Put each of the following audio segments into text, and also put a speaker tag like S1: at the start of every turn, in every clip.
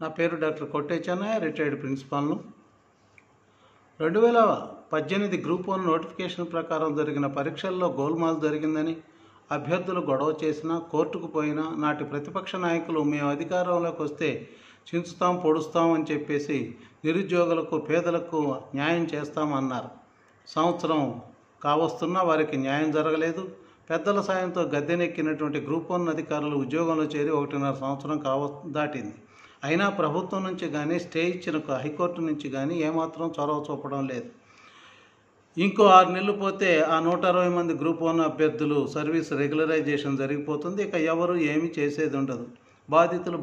S1: నా పేరు డాక్టర్ కొట్టే చెన్నయ్య, రిటైర్డ్ ప్రిన్సిపాల్ను. 2018 గ్రూప్ 1 నోటిఫికేషన్ ప్రకారం జరిగిన పరీక్షల్లో గోల్మాల్ జరిగిందని అభ్యర్థులు గొడవ చేసినా, కోర్టుకు పోయినా నాటి ప్రతిపక్ష నాయకులు మేము అధికారంలోకి వస్తే చించుతాం, పొడుస్తాం అని చెప్పేసి నిరుద్యోగులకు, పేదలకు న్యాయం చేస్తామన్నారు. సంవత్సరం కావస్తున్నా వారికి న్యాయం జరగలేదు. పెద్దల సాయంతో గద్దెనెక్కినటువంటి గ్రూప్ 1 అధికారులు ఉద్యోగంలో చేరి 1.5 సంవత్సరం దాటింది. అయినా ప్రభుత్వం నుంచి కానీ, స్టే ఇచ్చిన హైకోర్టు నుంచి కానీ ఏమాత్రం చొరవ చూపడం లేదు. ఇంకో 6 నెలలు పోతే ఆ 160 మంది గ్రూప్ 1 అభ్యర్థులు సర్వీస్ రెగ్యులరైజేషన్ జరిగిపోతుంది. ఇక ఎవరు ఏమీ చేసేది ఉండదు.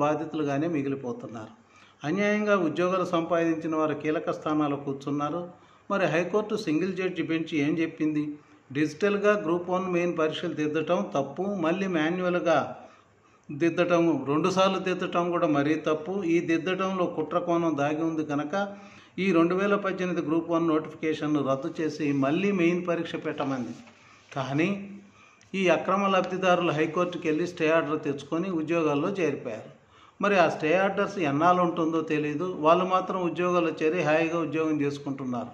S1: బాధితులుగానే మిగిలిపోతున్నారు. అన్యాయంగా ఉద్యోగాలు సంపాదించిన వారు కీలక స్థానాలు కూర్చున్నారు. మరి హైకోర్టు సింగిల్ జడ్జి బెంచ్ ఏం చెప్పింది? డిజిటల్గా గ్రూప్ 1 మెయిన్ పరీక్షలు దిద్దటం తప్పు, మళ్ళీ మాన్యువల్గా దిద్దటం 2 సార్లు దిద్దటం కూడా మరీ తప్పు. ఈ దిద్దటంలో కుట్రకోణం దాగి ఉంది కనుక ఈ 2018 గ్రూప్ 1 నోటిఫికేషన్ను రద్దు చేసి మళ్ళీ మెయిన్ పరీక్ష పెట్టమంది. కానీ ఈ అక్రమ లబ్ధిదారులు హైకోర్టుకి వెళ్ళి స్టే ఆర్డర్ తెచ్చుకొని ఉద్యోగాల్లో చేరిపోయారు. మరి ఆ స్టే ఆర్డర్స్ ఎన్నాళ్ళు ఉంటుందో తెలియదు. వాళ్ళు మాత్రం ఉద్యోగాల్లో చేరి హాయిగా ఉద్యోగం చేసుకుంటున్నారు.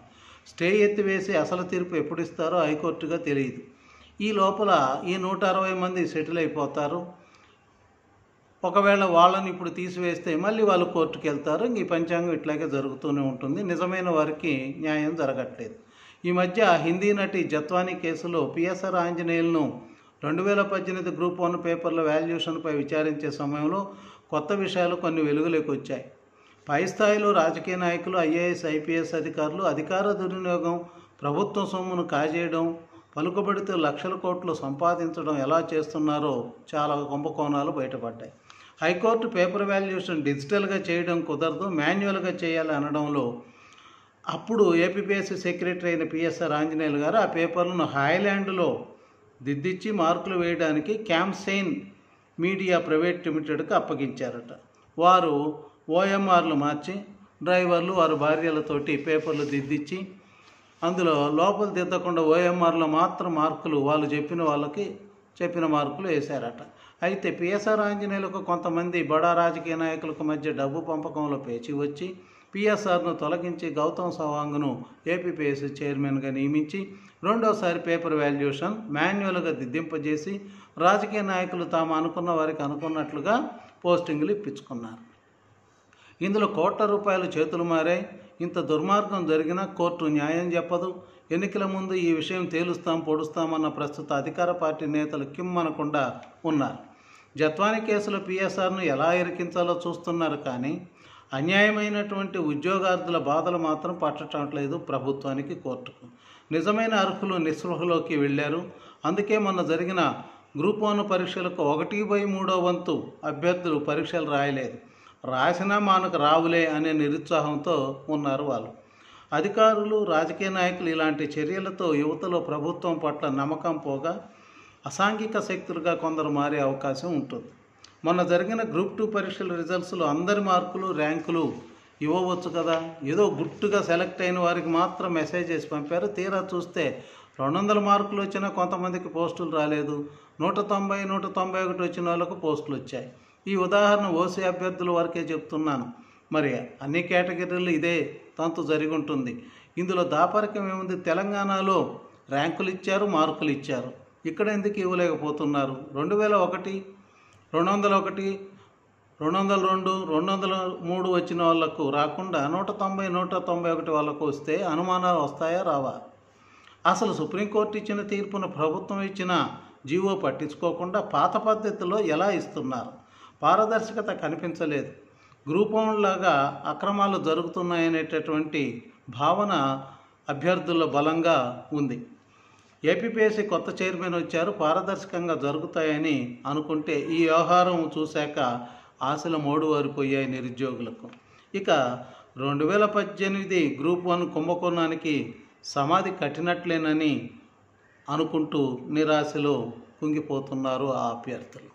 S1: స్టే ఎత్తివేసి అసలు తీర్పు ఎప్పుడు ఇస్తారో హైకోర్టుగా తెలియదు. ఈ లోపల ఈ 160 మంది సెటిల్ అయిపోతారు. ఒకవేళ వాళ్ళని ఇప్పుడు తీసివేస్తే మళ్ళీ వాళ్ళు కోర్టుకు వెళ్తారు. ఈ పంచాంగం ఇట్లాగే జరుగుతూనే ఉంటుంది. నిజమైన వారికి న్యాయం జరగట్లేదు. ఈ మధ్య హిందీ నటి జత్వానీ కేసులో పిఎస్ఆర్ ఆంజనేయులను 2018 గ్రూప్ 1 పేపర్ల వాల్యుయేషన్పై విచారించే సమయంలో కొత్త విషయాలు కొన్ని వెలుగులోకి వచ్చాయి. పై స్థాయిలో రాజకీయ నాయకులు, ఐఏఎస్, ఐపీఎస్ అధికారులు అధికార దుర్వినియోగం, ప్రభుత్వ సొమ్మును కాజేయడం, పలుకుబడితో లక్షల కోట్లు సంపాదించడం ఎలా చేస్తున్నారో చాలా కుంభకోణాలు బయటపడ్డాయి. హైకోర్టు పేపర్ వాల్యుయేషన్ డిజిటల్గా చేయడం కుదరదు, మాన్యువల్గా చేయాలి అనడంలో అప్పుడు ఏపీపీఎస్సీ సెక్రటరీ అయిన పిఎస్ఆర్ ఆంజనేయులు గారు ఆ పేపర్లను హాయ్లాండ్లో దిద్దిచ్చి మార్కులు వేయడానికి క్యాంసైన్ మీడియా ప్రైవేట్ లిమిటెడ్కి అప్పగించారట. వారు ఓఎంఆర్లు మార్చి డ్రైవర్లు వారి భార్యలతోటి పేపర్లు దిద్దిచ్చి అందులో లోపల దిద్దకుండా ఓఎంఆర్లో మాత్రం మార్కులు వాళ్ళు చెప్పిన మార్కులు వేశారట. అయితే పిఎస్ఆర్ ఆంజనేయులకు కొంతమంది బడా రాజకీయ నాయకులకు మధ్య డబ్బు పంపకంలో పేచి వచ్చి పిఎస్ఆర్ను తొలగించి గౌతమ్ సవాంగ్ను ఏపీపీఎస్సీ చైర్మన్గా నియమించి రెండోసారి పేపర్ వాల్యుయేషన్ మాన్యువల్గా దిద్దింపజేసి రాజకీయ నాయకులు తాము అనుకున్న వారికి అనుకున్నట్లుగా పోస్టింగులు ఇప్పించుకున్నారు. ఇందులో కోట్ల రూపాయలు చేతులు మారాయి. ఇంత దుర్మార్గం జరిగినా కోర్టు న్యాయం చెప్పదు. ఎన్నికల ముందు ఈ విషయం తేలుస్తాం, పొడుస్తామన్న ప్రస్తుత అధికార పార్టీ నేతలు కిమ్మనకుండా ఉన్నారు. జత్వానీ కేసులో పిఎస్ఆర్ను ఎలా ఇరికించాలో చూస్తున్నారు. కానీ అన్యాయమైనటువంటి ఉద్యోగార్థుల బాధలు మాత్రం పట్టడం లేదు ప్రభుత్వానికి, కోర్టుకు. నిజమైన అర్హులు నిస్పృహలోకి వెళ్ళారు. అందుకే మొన్న జరిగిన గ్రూప్ 1 పరీక్షలకు 1/3 వంతు అభ్యర్థులు పరీక్షలు రాయలేదు. రాసినా మనకు రావులే అనే నిరుత్సాహంతో ఉన్నారు వాళ్ళు. అధికారులు, రాజకీయ నాయకులు ఇలాంటి చర్యలతో యువతలో ప్రభుత్వం పట్ల నమ్మకం పోగా అసాంఘిక శక్తులుగా కొందరు మారే అవకాశం ఉంటుంది. మొన్న జరిగిన గ్రూప్ 2 పరీక్షల రిజల్ట్స్లో అందరి మార్కులు, ర్యాంకులు ఇవ్వవచ్చు కదా. ఏదో గుట్టుగా సెలెక్ట్ అయిన వారికి మాత్రం మెసేజ్ చేసి పంపారు. తీరా చూస్తే 200 మార్కులు వచ్చినా కొంతమందికి పోస్టులు రాలేదు. 190, 191 వచ్చిన వాళ్ళకు పోస్టులు వచ్చాయి. ఈ ఉదాహరణ ఓసీ అభ్యర్థుల వరకే చెప్తున్నాను. మరి అన్ని కేటగిరీలు ఇదే తంతు జరిగి ఉంటుంది. ఇందులో దాపరికం ఏముంది? తెలంగాణలో ర్యాంకులు ఇచ్చారు, మార్కులు ఇచ్చారు. ఇక్కడ ఎందుకు ఇవ్వలేకపోతున్నారు? 2001, 201, 202, 203 వచ్చిన వాళ్లకు రాకుండా 190, 191 వాళ్ళకు వస్తే అనుమానాలు వస్తాయా, రావా? అసలు సుప్రీంకోర్టు ఇచ్చిన తీర్పును ప్రభుత్వం ఇచ్చిన జీవో పట్టించుకోకుండా పాత పద్ధతిలో ఎలా ఇస్తున్నారు? పారదర్శకత కనిపించలేదు. గ్రూప్ 1 లాగా అక్రమాలు జరుగుతున్నాయనేటటువంటి భావన అభ్యర్థుల్లో బలంగా ఉంది. ఏపీపీఎస్సీ కొత్త చైర్మన్ వచ్చారు, పారదర్శకంగా జరుగుతాయని అనుకుంటే ఈ వ్యవహారం చూశాక ఆశలు మోడువారిపోయాయి నిరుద్యోగులకు. ఇక 2018 గ్రూప్ 1 కుంభకోణానికి సమాధి కట్టినట్లేనని అనుకుంటూ నిరాశలో కుంగిపోతున్నారు ఆ అభ్యర్థులు.